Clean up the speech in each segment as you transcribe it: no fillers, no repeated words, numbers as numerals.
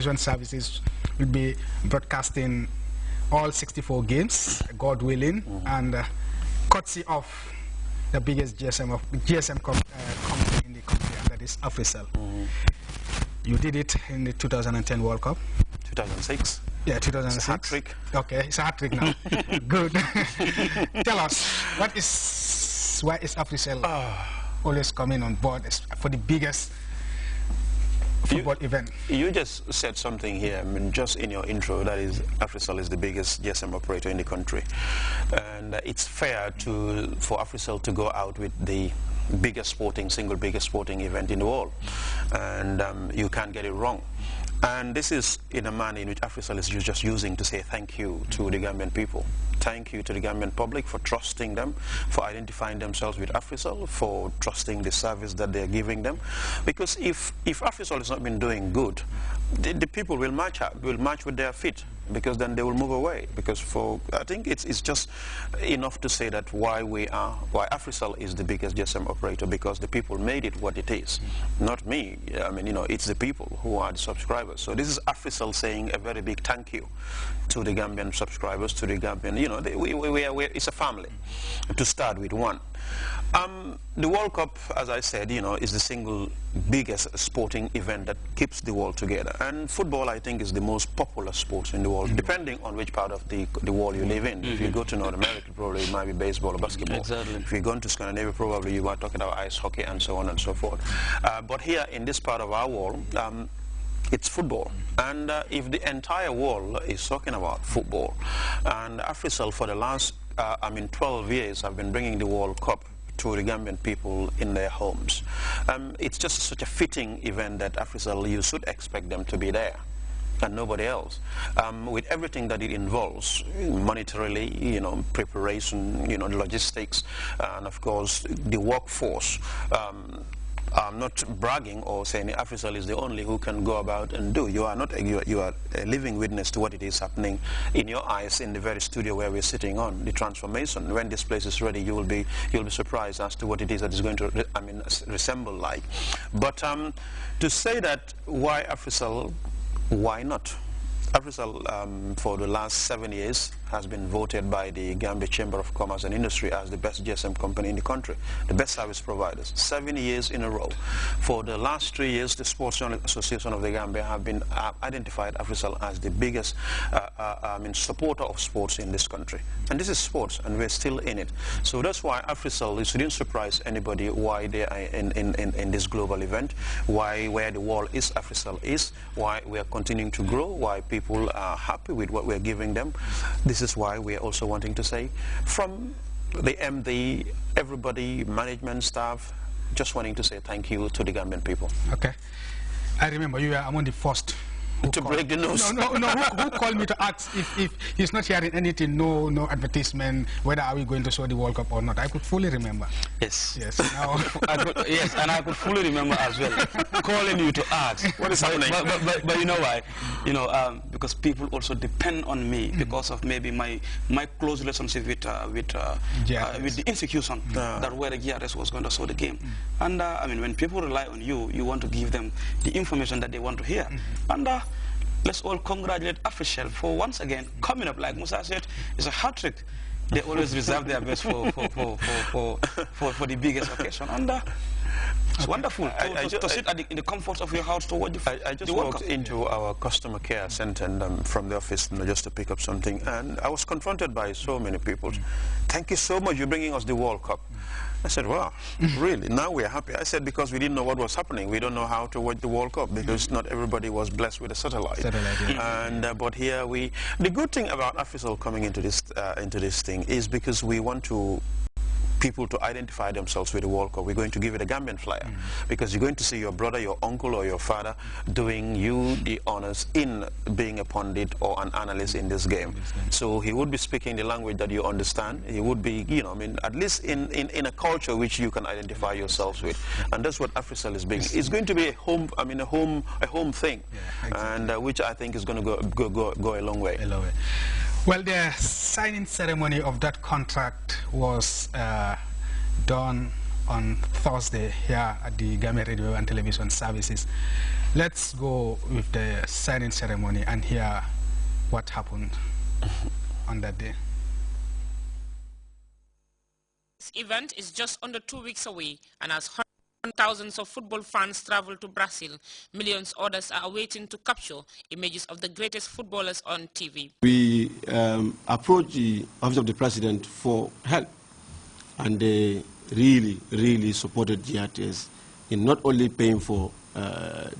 Services will be broadcasting all 64 games, God willing, and courtesy of the biggest GSM company in the country, and that is Africell. You did it in the 2010 World Cup. 2006. Yeah, 2006. It's a hat trick. Okay, it's a hat trick now. Good. Tell us, why is Africell always coming on board for the biggest football event? You just said something here, I mean, just in your intro, that is Africell is the biggest GSM operator in the country. And it's fair for Africell to go out with the single biggest sporting event in the world. And you can't get it wrong. And this is in a manner in which Africell is just using to say thank you to the Gambian people. Thank you to the Gambian public for trusting them, for identifying themselves with Africell, for trusting the service that they're giving them. Because if Africell has not been doing good, the people will march with their feet, because then they will move away. Because I think it's just enough to say that why Africell is the biggest GSM operator, because the people made it what it is. Not me. I mean, it's the people who are the subscribers. So this is Africell saying a very big thank you to the Gambian subscribers, to the Gambian, it's a family, to start with one. The World Cup, as I said, is the single biggest sporting event that keeps the world together. And football, I think, is the most popular sport in the world, depending on which part of the world you live in. If you go to North America, probably it might be baseball or basketball. Exactly. If you go into Scandinavia, probably you are talking about ice hockey and so on and so forth. But here in this part of our world, it's football. And if the entire world is talking about football, and Africell for the last 12 years have been bringing the World Cup to the Gambian people in their homes. It's just such a fitting event that Africell, you should expect them to be there and nobody else. With everything that it involves, monetarily, preparation, the logistics, and of course the workforce. I'm not bragging or saying Africell is the only who can go about and do. You are a living witness to what it is happening in your eyes in the very studio where we're sitting on. The transformation. When this place is ready, you'll be surprised as to what it is that is going to resemble like. But to say that why Africell, why not? Africell for the last 7 years has been voted by the Gambia Chamber of Commerce and Industry as the best GSM company in the country, the best service providers, 7 years in a row. For the last 3 years, the Sports Journalist Association of the Gambia have been identified Africell as the biggest supporter of sports in this country. And this is sports, and we're still in it. So that's why Africell, it shouldn't surprise anybody why they are in this global event, where the world is, Africell is, why we are continuing to grow, why people are happy with what we're giving them. This is why we're also wanting to say, from the MD, everybody, management staff, just wanting to say thank you to the Gambian people. Okay. I remember you were among the first to break the news. No, who called me to ask if he's not hearing anything, no advertisement, whether are we going to show the World Cup or not. I could fully remember. Yes. Yes. Now yes, and I could fully remember as well calling you to ask what is happening. But you know why? Because people also depend on me because of maybe my close relationship with the institution that where the GRS was going to show the game. And when people rely on you, you want to give them the information that they want to hear. And let's all congratulate Africell for once again coming up. Like Musa said, it's a hat trick. They always reserve their best for the biggest occasion. And it's wonderful to sit in the comfort of your house to watch I just walked into our customer care center and, from the office just to pick up something, and I was confronted by so many people. Thank you so much, you're bringing us the World Cup. I said, wow, really? Now we're happy. I said, because we didn't know what was happening. We don't know how to watch the World Cup because not everybody was blessed with a satellite. And but here the good thing about Africell coming into this thing is because we want people to identify themselves with the World Cup. We're going to give it a Gambian flair because you're going to see your brother, your uncle or your father doing you the honors in being a pundit or an analyst in this game. So he would be speaking the language that you understand. He would be, at least in a culture which you can identify yourselves with. And that's what Africell is being. It's going to be a home thing, and which I think is going to go a long way. Well, the signing ceremony of that contract was done on Thursday here at the Gambia Radio and Television Services. Let's go with the signing ceremony and hear what happened on that day. This event is just under 2 weeks away, and as thousands of football fans travel to Brazil, millions others are waiting to capture images of the greatest footballers on TV. We approached the Office of the President for help, and they really supported GRTS in not only paying for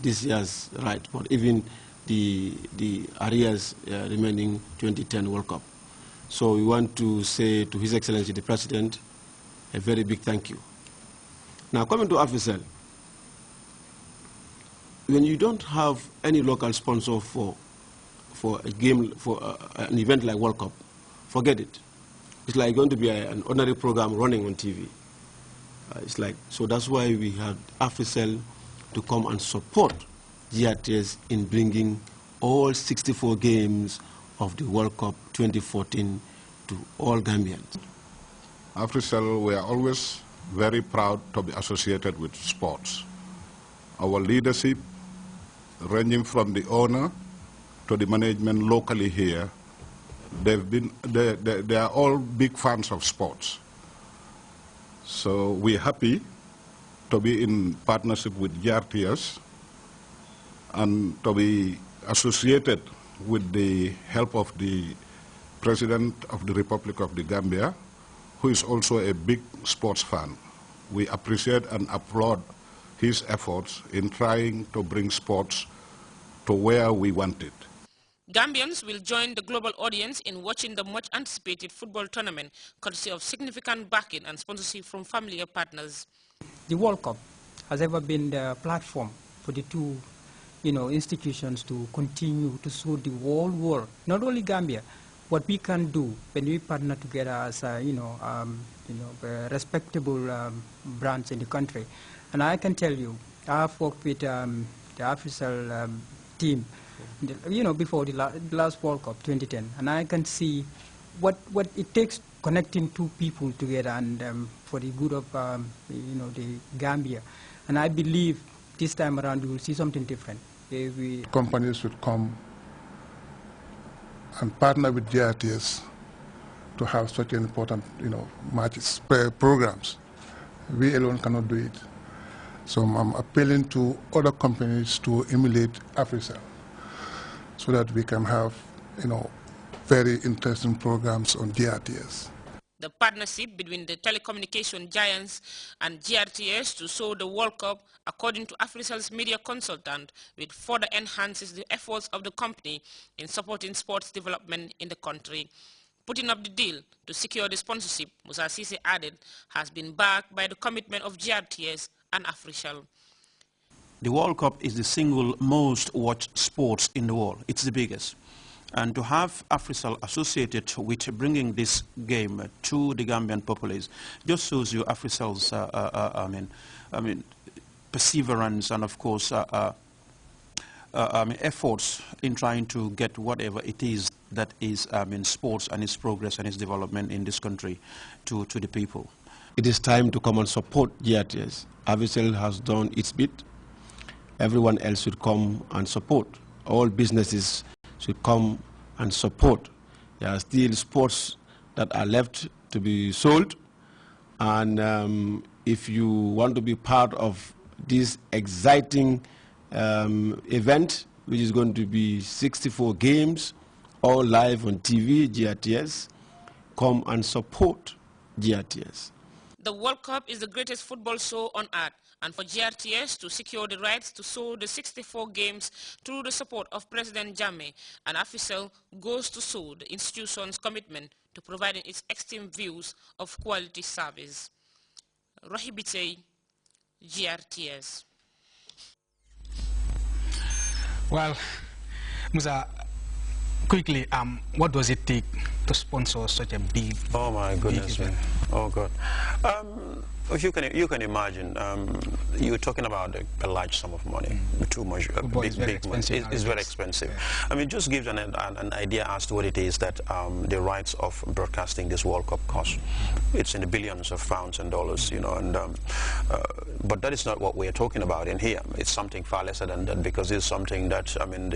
this year's right, but even the arrears remaining 2010 World Cup. So we want to say to His Excellency the President a very big thank you. Now coming to Africell, when you don't have any local sponsor for a game, for an event like World Cup, forget it. It's like going to be an ordinary program running on TV. It's like, so that's why we had Africell to come and support GRTS in bringing all 64 games of the World Cup 2014 to all Gambians. Africell, we are always very proud to be associated with sports. Our leadership, ranging from the owner to the management locally here, they are all big fans of sports. So we're happy to be in partnership with GRTS and to be associated with the help of the President of the Republic of the Gambia, who is also a big sports fan. We appreciate and applaud his efforts in trying to bring sports to where we want it. Gambians will join the global audience in watching the much-anticipated football tournament, courtesy of significant backing and sponsorship from familiar partners. The World Cup has ever been the platform for the two, institutions to continue to show the whole world, not only Gambia, what we can do when we partner together as respectable brands in the country. And I can tell you, I've worked with the Africell team, before the last World Cup 2010, and I can see what it takes connecting two people together and for the good of the Gambia. And I believe this time around we will see something different. Companies should come and partner with GRTS to have such an important, matches, programs. We alone cannot do it. So I'm appealing to other companies to emulate Africell so that we can have, very interesting programs on GRTS. The partnership between the telecommunication giants and GRTS to show the World Cup, according to Africell's media consultant, which further enhances the efforts of the company in supporting sports development in the country. Putting up the deal to secure the sponsorship, Musa Sise added, has been backed by the commitment of GRTS and Africell. The World Cup is the single most watched sports in the world. It's the biggest. And to have Africell associated with bringing this game to the Gambian populace just shows you Africell's, perseverance and, of course, efforts in trying to get whatever it is that is sports and its progress and its development in this country to the people. It is time to come and support GRTS. Africell has done its bit. Everyone else should come and support. All businesses should come and support. There are still sports that are left to be sold, and if you want to be part of this exciting event, which is going to be 64 games, all live on TV, GRTS, come and support GRTS. The World Cup is the greatest football show on earth, and for GRTS to secure the rights to show the 64 games through the support of President Jammeh, and Africell goes to show the institution's commitment to providing its extreme views of quality service. Rohibite, GRTS. Well, Musa, quickly, what does it take to sponsor such a big? Oh my goodness me! Oh God. If you can imagine, you're talking about a large sum of money, too much, big money. It's very expensive. Yeah. I mean, just gives an idea as to what it is that the rights of broadcasting this World Cup cost. It's in the billions of pounds and dollars, you know, and but that is not what we're talking about in here. It's something far lesser than that, because it's something that, I mean,